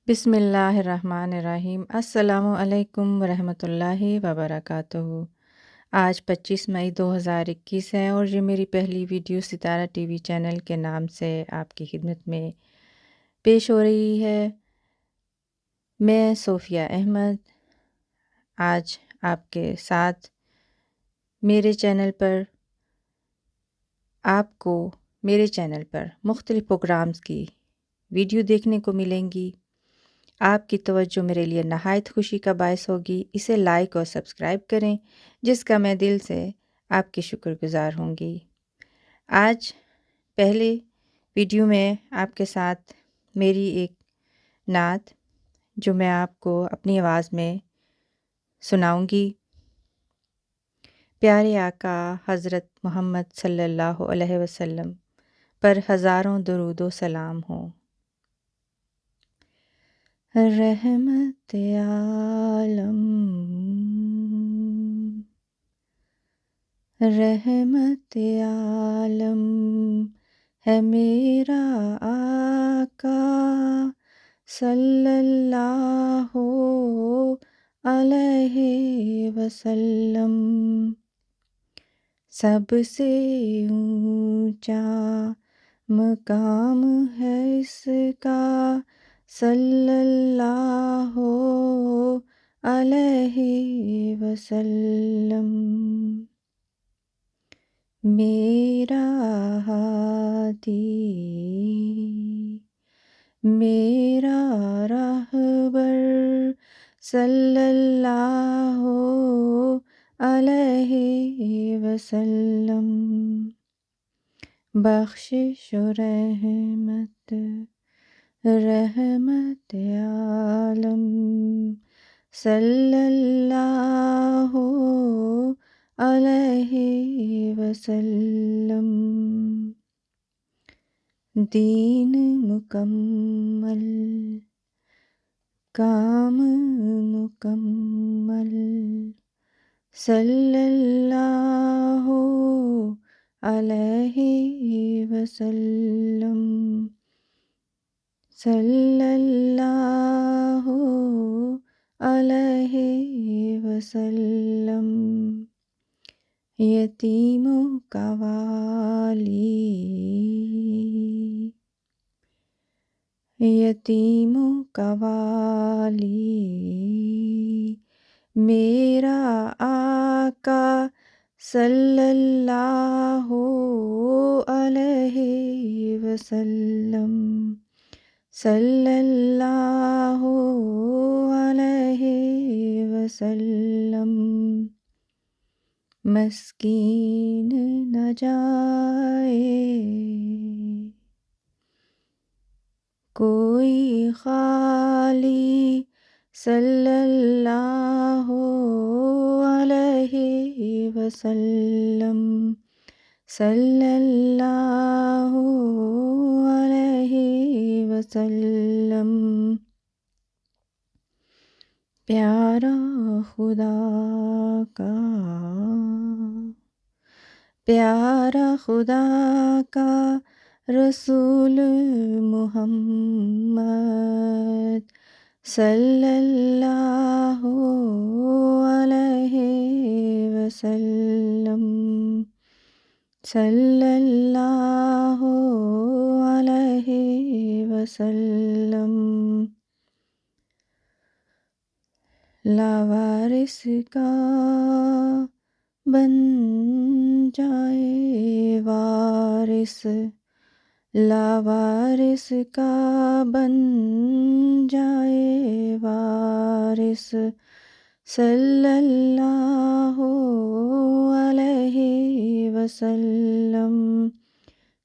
بسم اللہ الرحمن الرحیم۔ السلام علیکم ورحمۃ اللہ وبرکاتہ۔ آج 25 مئی 2021 ہے اور یہ میری پہلی ویڈیو ستارہ ٹی وی چینل کے نام سے آپ کی خدمت میں پیش ہو رہی ہے۔ میں صوفیہ احمد آج آپ کے ساتھ میرے چینل پر آپ کو میرے چینل پر مختلف پروگرامز کی ویڈیو دیکھنے کو ملیں گی۔ آپ کی توجہ میرے لیے نہایت خوشی کا باعث ہوگی۔ اسے لائک اور سبسکرائب کریں، جس کا میں دل سے آپ کی شکر گزار ہوں گی۔ آج پہلے ویڈیو میں آپ کے ساتھ میری ایک نعت جو میں آپ کو اپنی آواز میں سناؤں گی۔ پیارے آقا حضرت محمد صلی اللہ علیہ وسلم پر ہزاروں درود و سلام ہوں۔ رحمت عالم، رحمت عالم ہے میرا آقا صلی اللہ علیہ وسلم۔ سب سے اونچا مقام ہے اس کا صلی اللہ علیہ وسلم۔ میرا ہادی، میرا راہبر صلی اللہ علیہ وسلم۔ بخشش و رحمت، رحمت عالم صلی اللہ علیہ وسلم۔ دین مکمل، کام مکمل صلی اللہ علیہ وسلم، صلی اللہ علیہ وسلم۔ یتیموں کا والی، یتیموں کا والی میرا آقا صلی اللہ علیہ وسلم، صلی اللہ علیہ وسلم۔ مسکین نہ جائے کوئی خالی صلی اللہ علیہ وسلم، صلی اللہ علیہ وسلم۔ پیارا خدا کا، پیارا خدا کا رسول محمد صلی اللہ علیہ وسلم، صلی اللہ علیہ وسلم۔ لاوارث کا بن جائے وارث، لاوارث کا بن جائے وارث صلی اللہ علیہ وسلم،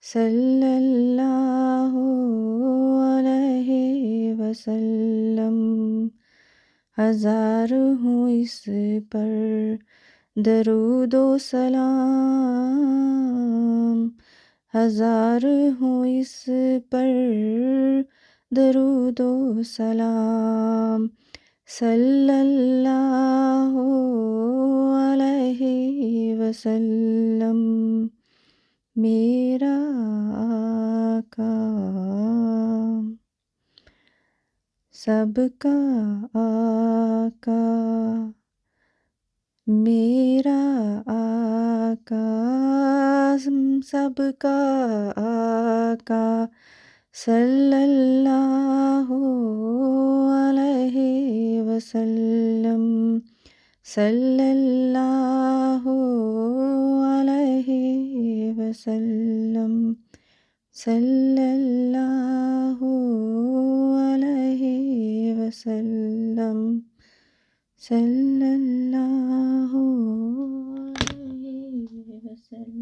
صلی اللہ علیہ وسلم۔ ہزار ہوں اس پر درود و سلام، ہزار ہوں اس پر درود و سلام، صلی اللہ علیہ وسلم۔ میرا آقا سب کا آقا میرا آقا، سب کا آقا صلی اللہ علیہ وسلم، صلی اللہ علیہ وسلم، صلی اللہ علیہ وسلم، صلی اللہ علیہ وسلم۔